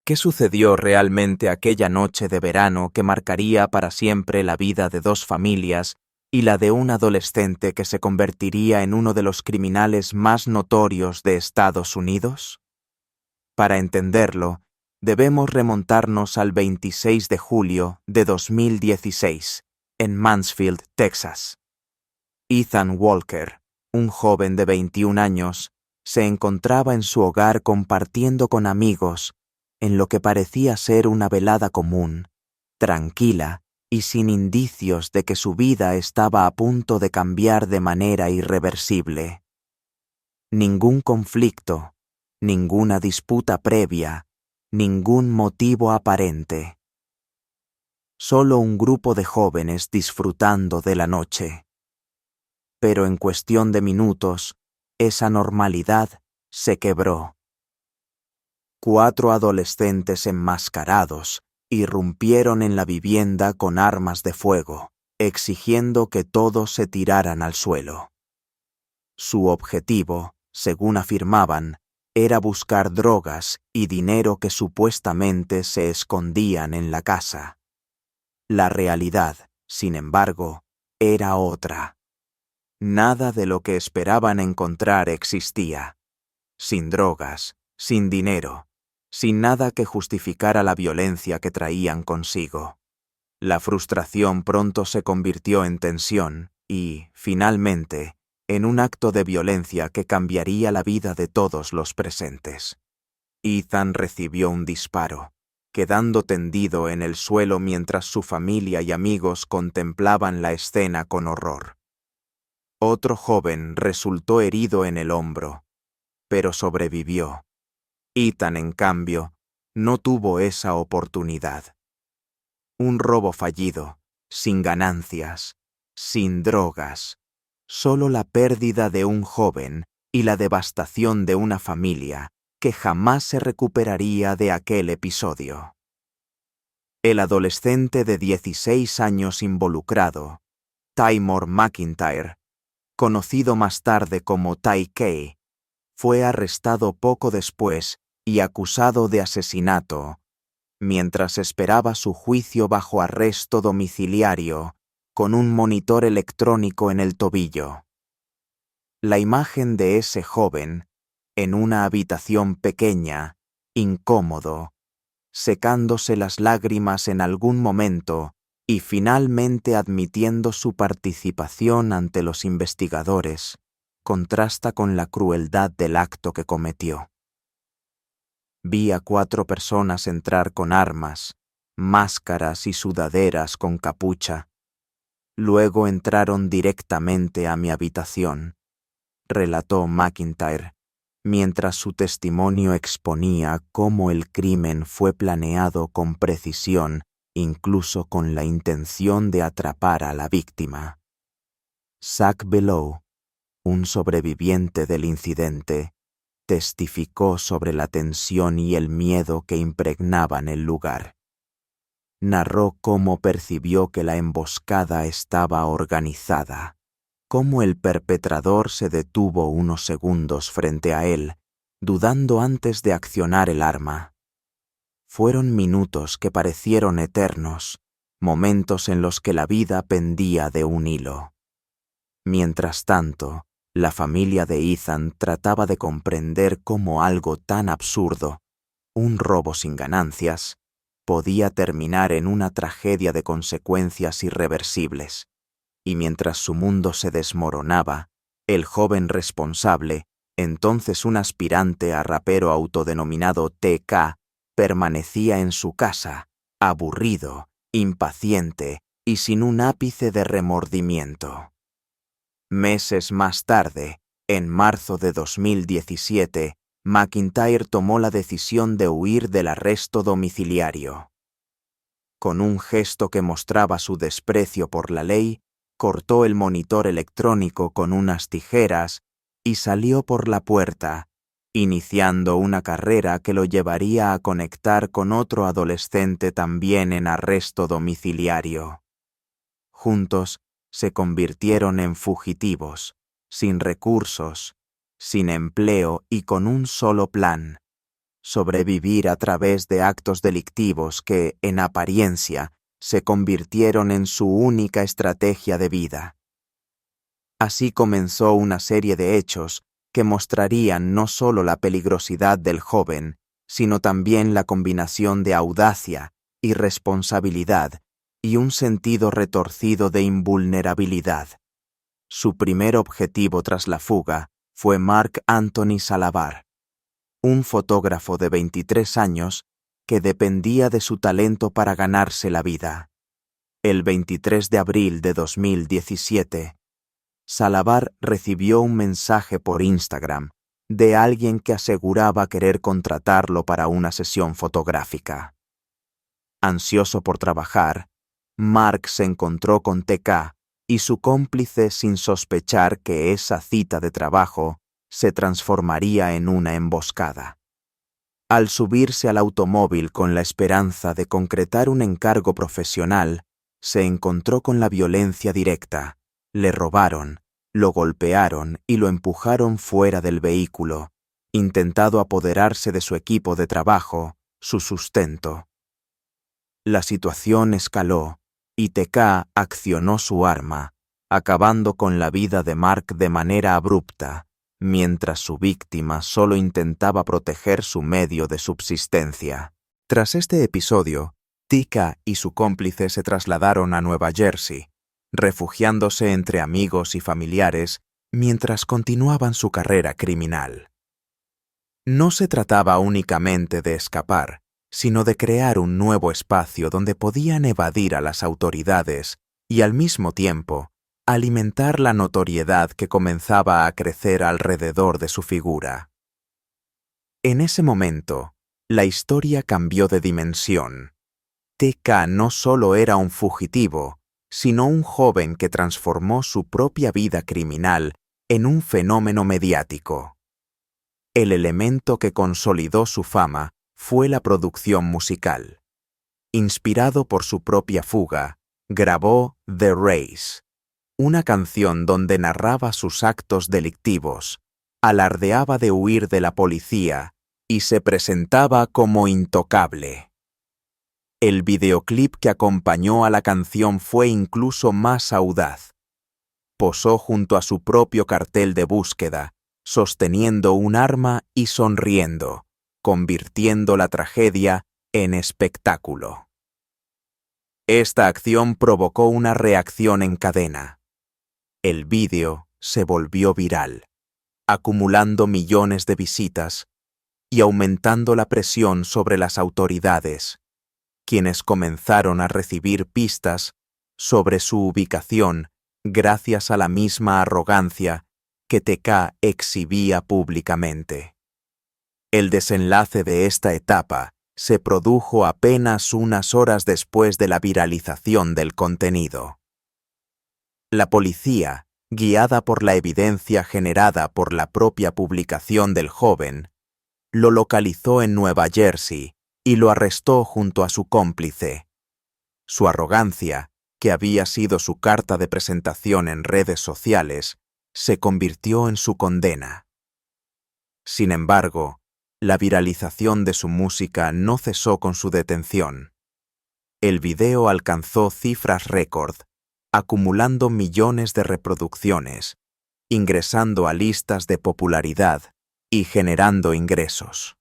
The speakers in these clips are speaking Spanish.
¿Qué sucedió realmente aquella noche de verano que marcaría para siempre la vida de dos familias y la de un adolescente que se convertiría en uno de los criminales más notorios de Estados Unidos? Para entenderlo, debemos remontarnos al 26 de julio de 2016, en Mansfield, Texas. Ethan Walker, un joven de 21 años, se encontraba en su hogar compartiendo con amigos en lo que parecía ser una velada común, tranquila y sin indicios de que su vida estaba a punto de cambiar de manera irreversible. Ningún conflicto, ninguna disputa previa, ningún motivo aparente. Solo un grupo de jóvenes disfrutando de la noche. Pero en cuestión de minutos, esa normalidad se quebró. 4 adolescentes enmascarados irrumpieron en la vivienda con armas de fuego, exigiendo que todos se tiraran al suelo. Su objetivo, según afirmaban, era buscar drogas y dinero que supuestamente se escondían en la casa. La realidad, sin embargo, era otra. Nada de lo que esperaban encontrar existía. Sin drogas, sin dinero, sin nada que justificara la violencia que traían consigo. La frustración pronto se convirtió en tensión y, finalmente, en un acto de violencia que cambiaría la vida de todos los presentes. Ethan recibió un disparo, quedando tendido en el suelo mientras su familia y amigos contemplaban la escena con horror. Otro joven resultó herido en el hombro, pero sobrevivió. Ethan, en cambio, no tuvo esa oportunidad. Un robo fallido, sin ganancias, sin drogas, solo la pérdida de un joven y la devastación de una familia que jamás se recuperaría de aquel episodio. El adolescente de 16 años involucrado, Taymor McIntyre, conocido más tarde como Ty K., fue arrestado poco después y acusado de asesinato, mientras esperaba su juicio bajo arresto domiciliario, con un monitor electrónico en el tobillo. La imagen de ese joven, en una habitación pequeña, incómodo, secándose las lágrimas en algún momento y finalmente admitiendo su participación ante los investigadores, contrasta con la crueldad del acto que cometió. Vi a 4 personas entrar con armas, máscaras y sudaderas con capucha. Luego entraron directamente a mi habitación, relató McIntyre, mientras su testimonio exponía cómo el crimen fue planeado con precisión, incluso con la intención de atrapar a la víctima. Zach Below, un sobreviviente del incidente, testificó sobre la tensión y el miedo que impregnaban el lugar. Narró cómo percibió que la emboscada estaba organizada, cómo el perpetrador se detuvo unos segundos frente a él, dudando antes de accionar el arma. Fueron minutos que parecieron eternos, momentos en los que la vida pendía de un hilo. Mientras tanto, la familia de Ethan trataba de comprender cómo algo tan absurdo, un robo sin ganancias, podía terminar en una tragedia de consecuencias irreversibles. Y mientras su mundo se desmoronaba, el joven responsable, entonces un aspirante a rapero autodenominado TK, permanecía en su casa, aburrido, impaciente y sin un ápice de remordimiento. Meses más tarde, en marzo de 2017, McIntyre tomó la decisión de huir del arresto domiciliario. Con un gesto que mostraba su desprecio por la ley, cortó el monitor electrónico con unas tijeras y salió por la puerta, iniciando una carrera que lo llevaría a conectar con otro adolescente también en arresto domiciliario. Juntos se convirtieron en fugitivos, sin recursos, sin empleo y con un solo plan: sobrevivir a través de actos delictivos que, en apariencia, se convirtieron en su única estrategia de vida. Así comenzó una serie de hechos que mostrarían no solo la peligrosidad del joven, sino también la combinación de audacia, irresponsabilidad y un sentido retorcido de invulnerabilidad. Su primer objetivo tras la fuga fue Mark Anthony Salavar, un fotógrafo de 23 años que dependía de su talento para ganarse la vida. El 23 de abril de 2017, Salavar recibió un mensaje por Instagram de alguien que aseguraba querer contratarlo para una sesión fotográfica. Ansioso por trabajar, Mark se encontró con TK y su cómplice sin sospechar que esa cita de trabajo se transformaría en una emboscada. Al subirse al automóvil con la esperanza de concretar un encargo profesional, se encontró con la violencia directa. Le robaron, lo golpearon y lo empujaron fuera del vehículo, intentando apoderarse de su equipo de trabajo, su sustento. La situación escaló y TK accionó su arma, acabando con la vida de Mark de manera abrupta, mientras su víctima solo intentaba proteger su medio de subsistencia. Tras este episodio, TK y su cómplice se trasladaron a Nueva Jersey, refugiándose entre amigos y familiares mientras continuaban su carrera criminal. No se trataba únicamente de escapar, sino de crear un nuevo espacio donde podían evadir a las autoridades y al mismo tiempo alimentar la notoriedad que comenzaba a crecer alrededor de su figura. En ese momento, la historia cambió de dimensión. TK no solo era un fugitivo, sino un joven que transformó su propia vida criminal en un fenómeno mediático. El elemento que consolidó su fama fue la producción musical. Inspirado por su propia fuga, grabó The Race, una canción donde narraba sus actos delictivos, alardeaba de huir de la policía y se presentaba como intocable. El videoclip que acompañó a la canción fue incluso más audaz. Posó junto a su propio cartel de búsqueda, sosteniendo un arma y sonriendo, convirtiendo la tragedia en espectáculo. Esta acción provocó una reacción en cadena. El vídeo se volvió viral, acumulando millones de visitas y aumentando la presión sobre las autoridades, quienes comenzaron a recibir pistas sobre su ubicación gracias a la misma arrogancia que TK exhibía públicamente. El desenlace de esta etapa se produjo apenas unas horas después de la viralización del contenido. La policía, guiada por la evidencia generada por la propia publicación del joven, lo localizó en Nueva Jersey y lo arrestó junto a su cómplice. Su arrogancia, que había sido su carta de presentación en redes sociales, se convirtió en su condena. Sin embargo, la viralización de su música no cesó con su detención. El video alcanzó cifras récord, acumulando millones de reproducciones, ingresando a listas de popularidad y generando ingresos.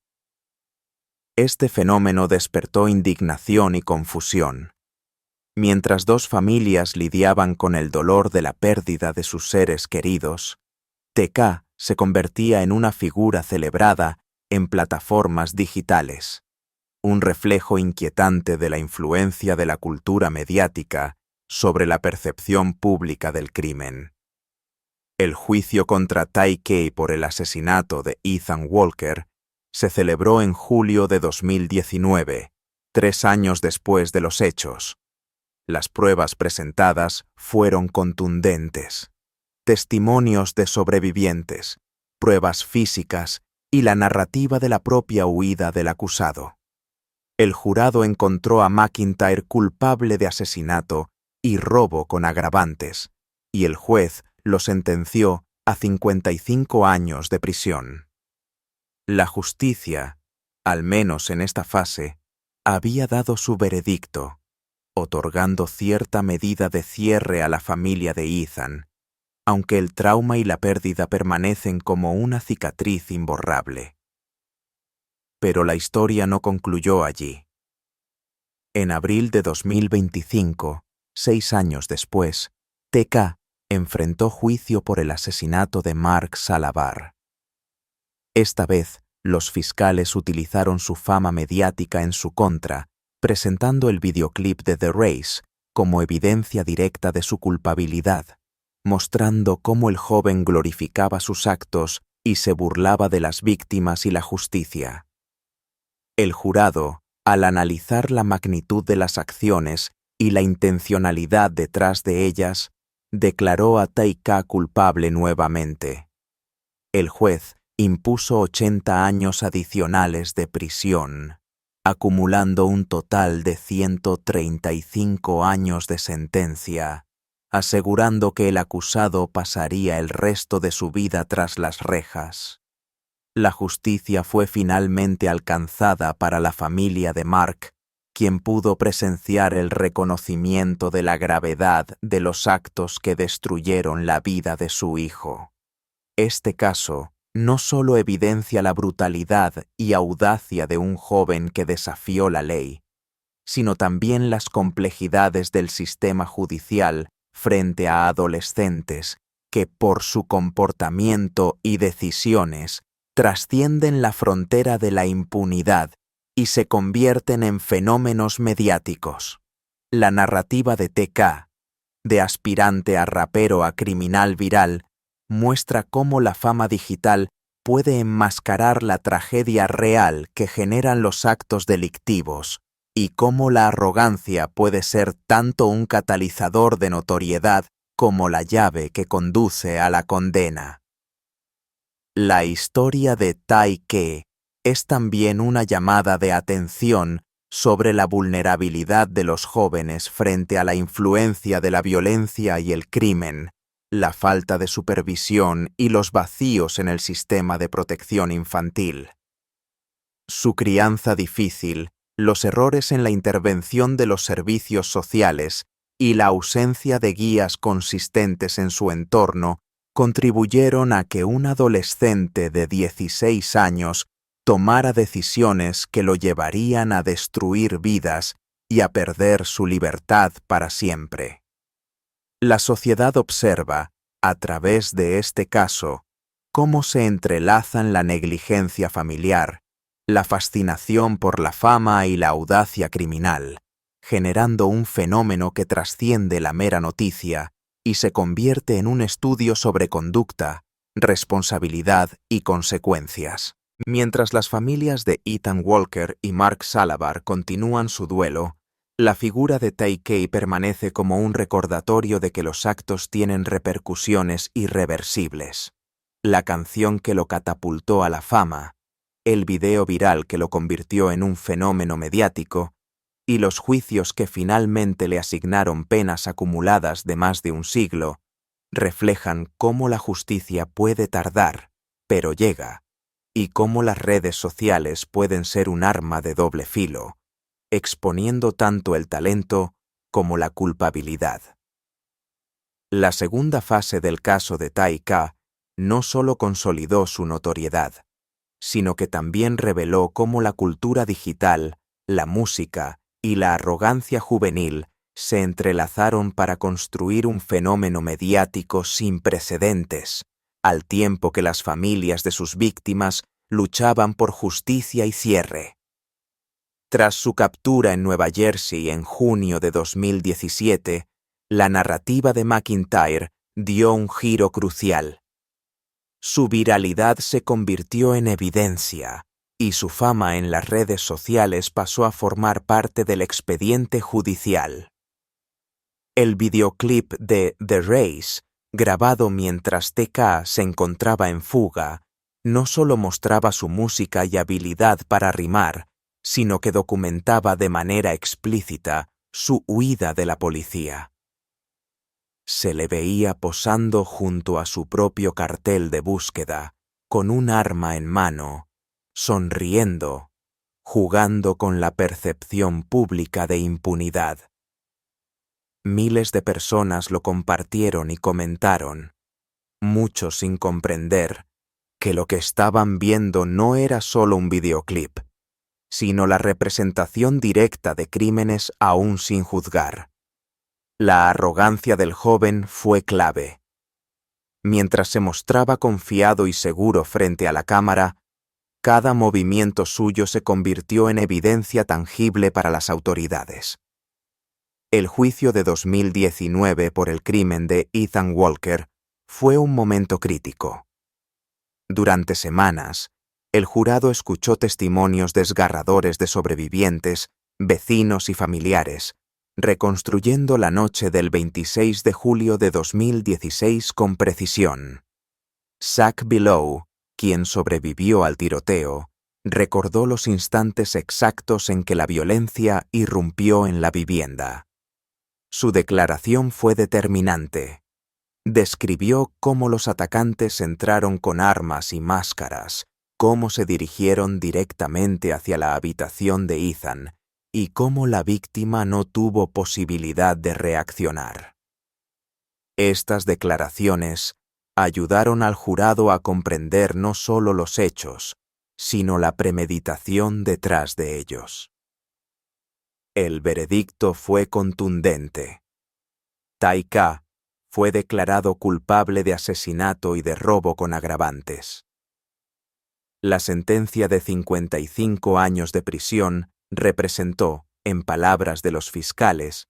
Este fenómeno despertó indignación y confusión. Mientras dos familias lidiaban con el dolor de la pérdida de sus seres queridos, TK se convertía en una figura celebrada en plataformas digitales, un reflejo inquietante de la influencia de la cultura mediática sobre la percepción pública del crimen. El juicio contra Ty Kay por el asesinato de Ethan Walker se celebró en julio de 2019, 3 años después de los hechos. Las pruebas presentadas fueron contundentes. Testimonios de sobrevivientes, pruebas físicas y la narrativa de la propia huida del acusado. El jurado encontró a McIntyre culpable de asesinato y robo con agravantes, y el juez lo sentenció a 55 años de prisión. La justicia, al menos en esta fase, había dado su veredicto, otorgando cierta medida de cierre a la familia de Ethan, aunque el trauma y la pérdida permanecen como una cicatriz imborrable. Pero la historia no concluyó allí. En abril de 2025, 6 años después, TK enfrentó juicio por el asesinato de Mark Salabar. Esta vez, los fiscales utilizaron su fama mediática en su contra, presentando el videoclip de The Race como evidencia directa de su culpabilidad, mostrando cómo el joven glorificaba sus actos y se burlaba de las víctimas y la justicia. El jurado, al analizar la magnitud de las acciones y la intencionalidad detrás de ellas, declaró a TK culpable nuevamente. El juez impuso 80 años adicionales de prisión, acumulando un total de 135 años de sentencia, asegurando que el acusado pasaría el resto de su vida tras las rejas. La justicia fue finalmente alcanzada para la familia de Mark, quien pudo presenciar el reconocimiento de la gravedad de los actos que destruyeron la vida de su hijo. Este caso no solo evidencia la brutalidad y audacia de un joven que desafió la ley, sino también las complejidades del sistema judicial frente a adolescentes que por su comportamiento y decisiones trascienden la frontera de la impunidad y se convierten en fenómenos mediáticos. La narrativa de TK, de aspirante a rapero a criminal viral, muestra cómo la fama digital puede enmascarar la tragedia real que generan los actos delictivos y cómo la arrogancia puede ser tanto un catalizador de notoriedad como la llave que conduce a la condena. La historia de TK es también una llamada de atención sobre la vulnerabilidad de los jóvenes frente a la influencia de la violencia y el crimen, la falta de supervisión y los vacíos en el sistema de protección infantil. Su crianza difícil, los errores en la intervención de los servicios sociales y la ausencia de guías consistentes en su entorno contribuyeron a que un adolescente de 16 años tomara decisiones que lo llevarían a destruir vidas y a perder su libertad para siempre. La sociedad observa, a través de este caso, cómo se entrelazan la negligencia familiar, la fascinación por la fama y la audacia criminal, generando un fenómeno que trasciende la mera noticia y se convierte en un estudio sobre conducta, responsabilidad y consecuencias. Mientras las familias de Ethan Walker y Mark Salabar continúan su duelo, la figura de TK permanece como un recordatorio de que los actos tienen repercusiones irreversibles. La canción que lo catapultó a la fama, el video viral que lo convirtió en un fenómeno mediático, y los juicios que finalmente le asignaron penas acumuladas de más de un siglo, reflejan cómo la justicia puede tardar, pero llega, y cómo las redes sociales pueden ser un arma de doble filo, exponiendo tanto el talento como la culpabilidad. La segunda fase del caso de TK no solo consolidó su notoriedad, sino que también reveló cómo la cultura digital, la música y la arrogancia juvenil se entrelazaron para construir un fenómeno mediático sin precedentes, al tiempo que las familias de sus víctimas luchaban por justicia y cierre. Tras su captura en Nueva Jersey en junio de 2017, la narrativa de McIntyre dio un giro crucial. Su viralidad se convirtió en evidencia, y su fama en las redes sociales pasó a formar parte del expediente judicial. El videoclip de The Race, grabado mientras TK se encontraba en fuga, no solo mostraba su música y habilidad para rimar, sino que documentaba de manera explícita su huida de la policía. Se le veía posando junto a su propio cartel de búsqueda, con un arma en mano, sonriendo jugando con la percepción pública de impunidad. Miles de personas lo compartieron y comentaron, muchos sin comprender que lo que estaban viendo no era solo un videoclip, sino la representación directa de crímenes aún sin juzgar. La arrogancia del joven fue clave. Mientras se mostraba confiado y seguro frente a la cámara, cada movimiento suyo se convirtió en evidencia tangible para las autoridades. El juicio de 2019 por el crimen de Ethan Walker fue un momento crítico. Durante semanas, el jurado escuchó testimonios desgarradores de sobrevivientes, vecinos y familiares, reconstruyendo la noche del 26 de julio de 2016 con precisión. Zach Below, quien sobrevivió al tiroteo, recordó los instantes exactos en que la violencia irrumpió en la vivienda. Su declaración fue determinante. Describió cómo los atacantes entraron con armas y máscaras, cómo se dirigieron directamente hacia la habitación de Ethan y cómo la víctima no tuvo posibilidad de reaccionar. Estas declaraciones ayudaron al jurado a comprender no solo los hechos, sino la premeditación detrás de ellos. El veredicto fue contundente. Taika fue declarado culpable de asesinato y de robo con agravantes. La sentencia de 55 años de prisión representó, en palabras de los fiscales,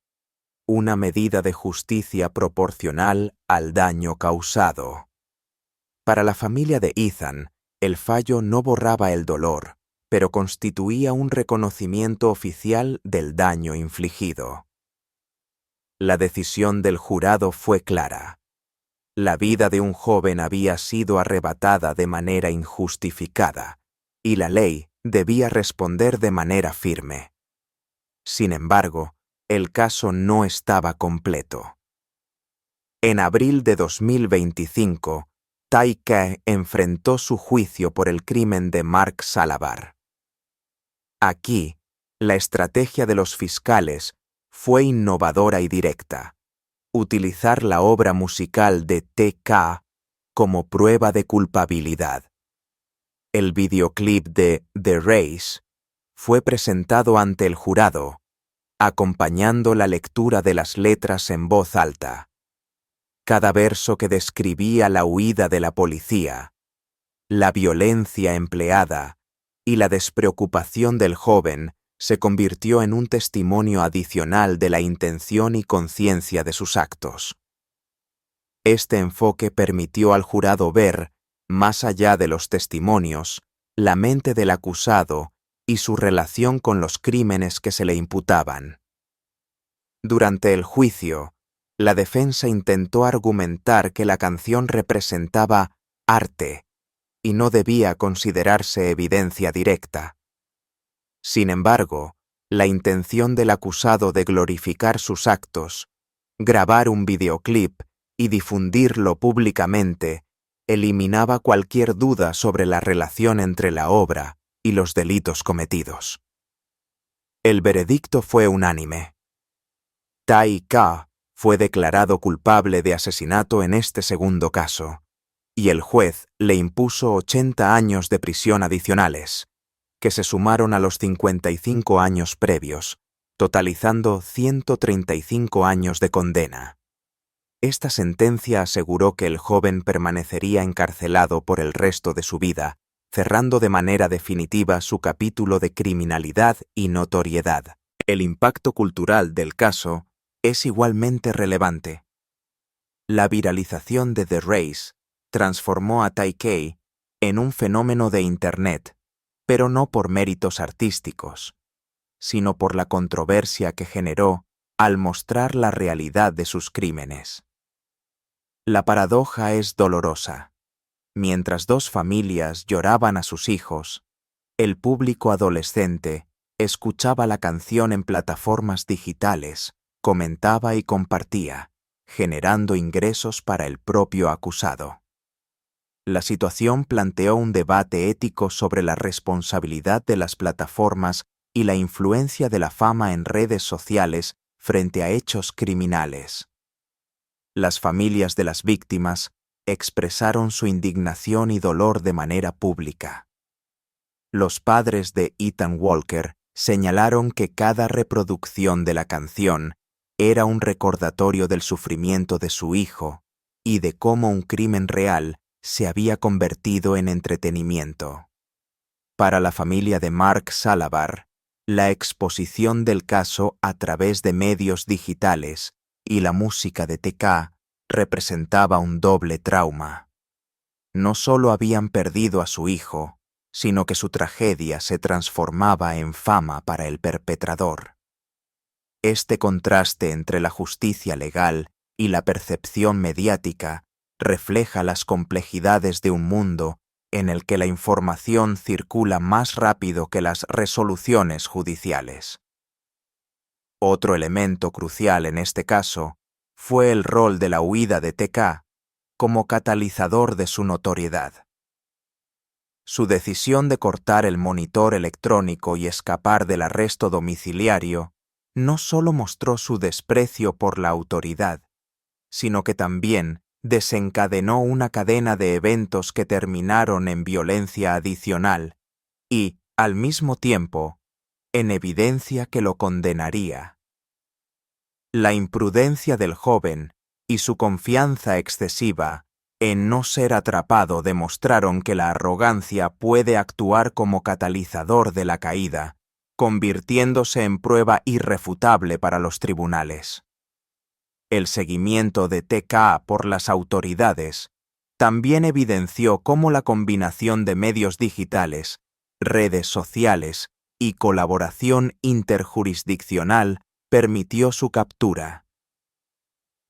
una medida de justicia proporcional al daño causado. Para la familia de Ethan, el fallo no borraba el dolor, pero constituía un reconocimiento oficial del daño infligido. La decisión del jurado fue clara. La vida de un joven había sido arrebatada de manera injustificada, y la ley debía responder de manera firme. Sin embargo, el caso no estaba completo. En abril de 2025, Taika enfrentó su juicio por el crimen de Mark Salabar. Aquí, la estrategia de los fiscales fue innovadora y directa: utilizar la obra musical de TK como prueba de culpabilidad. El videoclip de The Race fue presentado ante el jurado, acompañando la lectura de las letras en voz alta. Cada verso que describía la huida de la policía, la violencia empleada y la despreocupación del joven se convirtió en un testimonio adicional de la intención y conciencia de sus actos. Este enfoque permitió al jurado ver, más allá de los testimonios, la mente del acusado y su relación con los crímenes que se le imputaban. Durante el juicio, la defensa intentó argumentar que la canción representaba arte y no debía considerarse evidencia directa. Sin embargo, la intención del acusado de glorificar sus actos, grabar un videoclip y difundirlo públicamente, eliminaba cualquier duda sobre la relación entre la obra y los delitos cometidos. El veredicto fue unánime. Taika fue declarado culpable de asesinato en este segundo caso, y el juez le impuso 80 años de prisión adicionales, que se sumaron a los 55 años previos, totalizando 135 años de condena. Esta sentencia aseguró que el joven permanecería encarcelado por el resto de su vida, cerrando de manera definitiva su capítulo de criminalidad y notoriedad. El impacto cultural del caso es igualmente relevante. La viralización de The Race transformó a Taika en un fenómeno de Internet, pero no por méritos artísticos, sino por la controversia que generó al mostrar la realidad de sus crímenes. La paradoja es dolorosa. Mientras dos familias lloraban a sus hijos, el público adolescente escuchaba la canción en plataformas digitales, comentaba y compartía, generando ingresos para el propio acusado. La situación planteó un debate ético sobre la responsabilidad de las plataformas y la influencia de la fama en redes sociales frente a hechos criminales. Las familias de las víctimas expresaron su indignación y dolor de manera pública. Los padres de Ethan Walker señalaron que cada reproducción de la canción era un recordatorio del sufrimiento de su hijo y de cómo un crimen real se había convertido en entretenimiento. Para la familia de Mark Salabar, la exposición del caso a través de medios digitales y la música de TK representaba un doble trauma. No solo habían perdido a su hijo, sino que su tragedia se transformaba en fama para el perpetrador. Este contraste entre la justicia legal y la percepción mediática refleja las complejidades de un mundo en el que la información circula más rápido que las resoluciones judiciales. Otro elemento crucial en este caso fue el rol de la huida de TK como catalizador de su notoriedad. Su decisión de cortar el monitor electrónico y escapar del arresto domiciliario no solo mostró su desprecio por la autoridad, sino que también desencadenó una cadena de eventos que terminaron en violencia adicional y, al mismo tiempo, en evidencia que lo condenaría. La imprudencia del joven y su confianza excesiva en no ser atrapado demostraron que la arrogancia puede actuar como catalizador de la caída, convirtiéndose en prueba irrefutable para los tribunales. El seguimiento de TK por las autoridades también evidenció cómo la combinación de medios digitales, redes sociales y colaboración interjurisdiccional permitió su captura.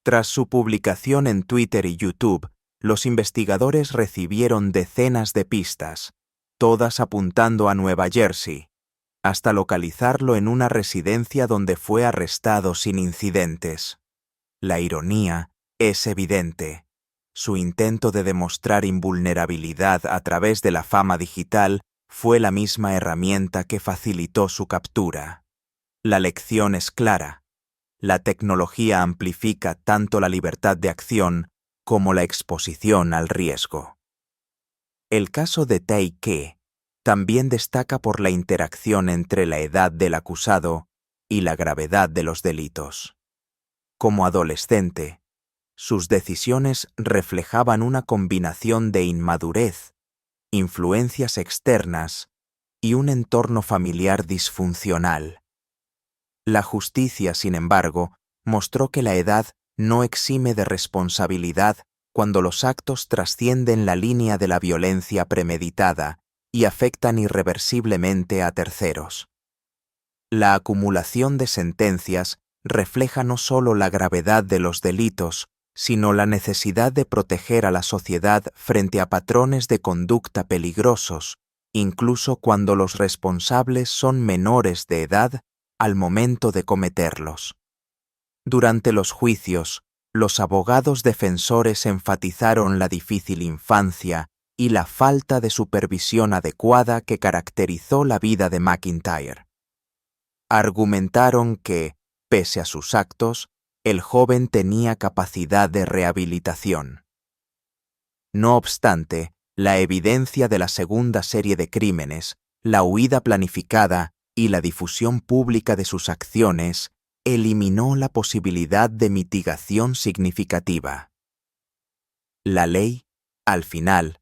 Tras su publicación en Twitter y YouTube, los investigadores recibieron decenas de pistas, todas apuntando a Nueva Jersey, hasta localizarlo en una residencia donde fue arrestado sin incidentes. La ironía es evidente. Su intento de demostrar invulnerabilidad a través de la fama digital fue la misma herramienta que facilitó su captura. La lección es clara. La tecnología amplifica tanto la libertad de acción como la exposición al riesgo. El caso de Tae-Ke también destaca por la interacción entre la edad del acusado y la gravedad de los delitos. Como adolescente, sus decisiones reflejaban una combinación de inmadurez, influencias externas y un entorno familiar disfuncional. La justicia, sin embargo, mostró que la edad no exime de responsabilidad cuando los actos trascienden la línea de la violencia premeditada y afectan irreversiblemente a terceros. La acumulación de sentencias refleja no solo la gravedad de los delitos, sino la necesidad de proteger a la sociedad frente a patrones de conducta peligrosos, incluso cuando los responsables son menores de edad al momento de cometerlos. Durante los juicios, los abogados defensores enfatizaron la difícil infancia y la falta de supervisión adecuada que caracterizó la vida de McIntyre. Argumentaron que, pese a sus actos, el joven tenía capacidad de rehabilitación. No obstante, la evidencia de la segunda serie de crímenes, la huida planificada y la difusión pública de sus acciones eliminó la posibilidad de mitigación significativa. La ley, al final,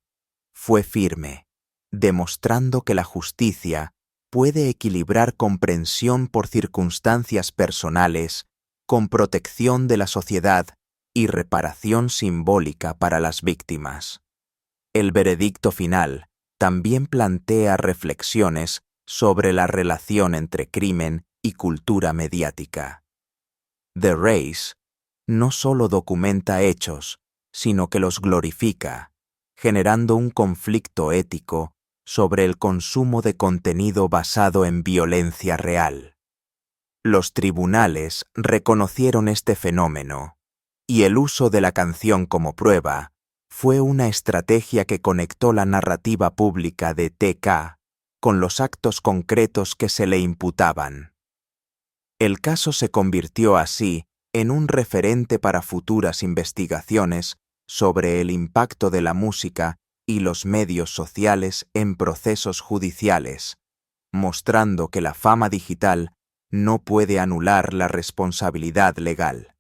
fue firme, demostrando que la justicia puede equilibrar comprensión por circunstancias personales con protección de la sociedad y reparación simbólica para las víctimas. El veredicto final también plantea reflexiones sobre la relación entre crimen y cultura mediática. The Race no solo documenta hechos, sino que los glorifica, generando un conflicto ético sobre el consumo de contenido basado en violencia real. Los tribunales reconocieron este fenómeno, y el uso de la canción como prueba fue una estrategia que conectó la narrativa pública de TK con los actos concretos que se le imputaban. El caso se convirtió así en un referente para futuras investigaciones sobre el impacto de la música y los medios sociales en procesos judiciales, mostrando que la fama digital no puede anular la responsabilidad legal.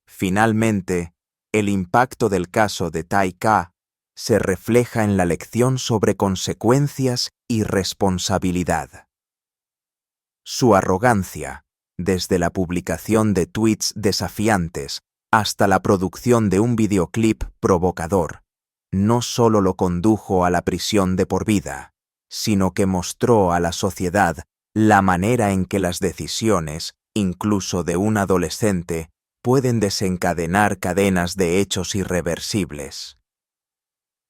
Finalmente, el impacto del caso de TK se refleja en la lección sobre consecuencias y responsabilidad. Su arrogancia, desde la publicación de tweets desafiantes hasta la producción de un videoclip provocador, no solo lo condujo a la prisión de por vida, sino que mostró a la sociedad la manera en que las decisiones, incluso de un adolescente, pueden desencadenar cadenas de hechos irreversibles.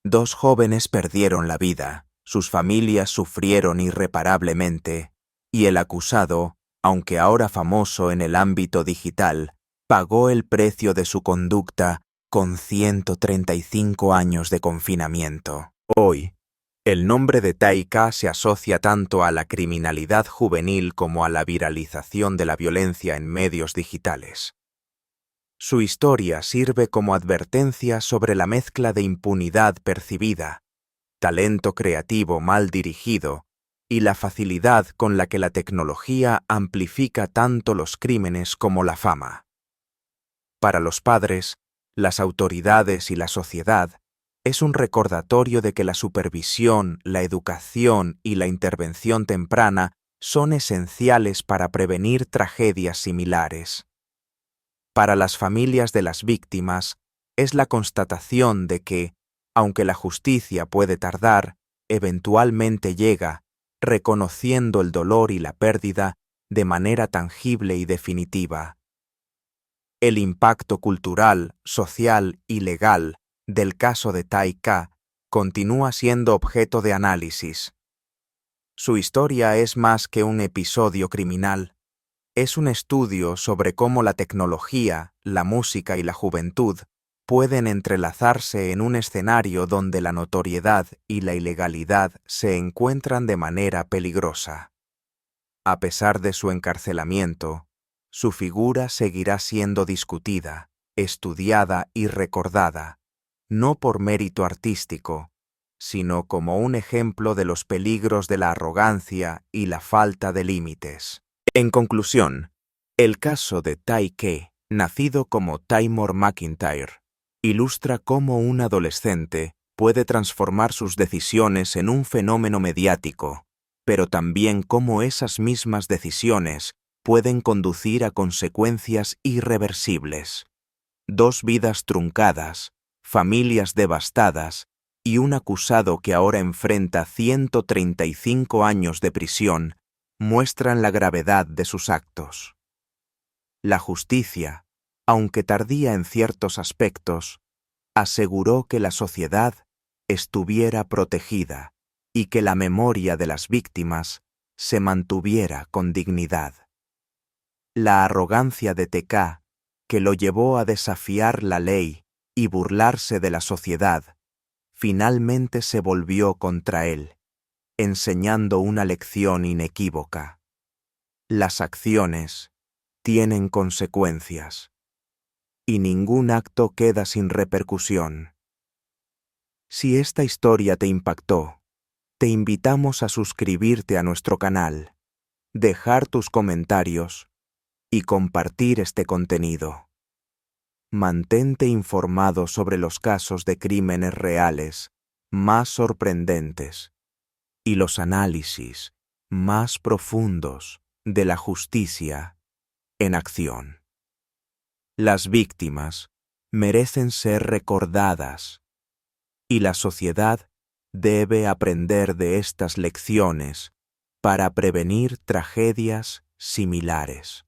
2 jóvenes perdieron la vida, sus familias sufrieron irreparablemente, y el acusado, aunque ahora famoso en el ámbito digital, pagó el precio de su conducta con 135 años de confinamiento. Hoy, el nombre de TK se asocia tanto a la criminalidad juvenil como a la viralización de la violencia en medios digitales. Su historia sirve como advertencia sobre la mezcla de impunidad percibida, talento creativo mal dirigido y la facilidad con la que la tecnología amplifica tanto los crímenes como la fama. Para los padres, las autoridades y la sociedad, es un recordatorio de que la supervisión, la educación y la intervención temprana son esenciales para prevenir tragedias similares. Para las familias de las víctimas, es la constatación de que, aunque la justicia puede tardar, eventualmente llega, reconociendo el dolor y la pérdida de manera tangible y definitiva. El impacto cultural, social y legal del caso de TK continúa siendo objeto de análisis. Su historia es más que un episodio criminal. Es un estudio sobre cómo la tecnología, la música y la juventud pueden entrelazarse en un escenario donde la notoriedad y la ilegalidad se encuentran de manera peligrosa. A pesar de su encarcelamiento, su figura seguirá siendo discutida, estudiada y recordada, no por mérito artístico, sino como un ejemplo de los peligros de la arrogancia y la falta de límites. En conclusión, el caso de TK, nacido como Taymor McIntyre, ilustra cómo un adolescente puede transformar sus decisiones en un fenómeno mediático, pero también cómo esas mismas decisiones pueden conducir a consecuencias irreversibles. 2 vidas truncadas, familias devastadas y un acusado que ahora enfrenta 135 años de prisión muestran la gravedad de sus actos. La justicia, aunque tardía en ciertos aspectos, aseguró que la sociedad estuviera protegida y que la memoria de las víctimas se mantuviera con dignidad. La arrogancia de TK, que lo llevó a desafiar la ley y burlarse de la sociedad, finalmente se volvió contra él, enseñando una lección inequívoca. Las acciones tienen consecuencias, y ningún acto queda sin repercusión. Si esta historia te impactó, te invitamos a suscribirte a nuestro canal, dejar tus comentarios y compartir este contenido. Mantente informado sobre los casos de crímenes reales más sorprendentes y los análisis más profundos de la justicia en acción. Las víctimas merecen ser recordadas y la sociedad debe aprender de estas lecciones para prevenir tragedias similares.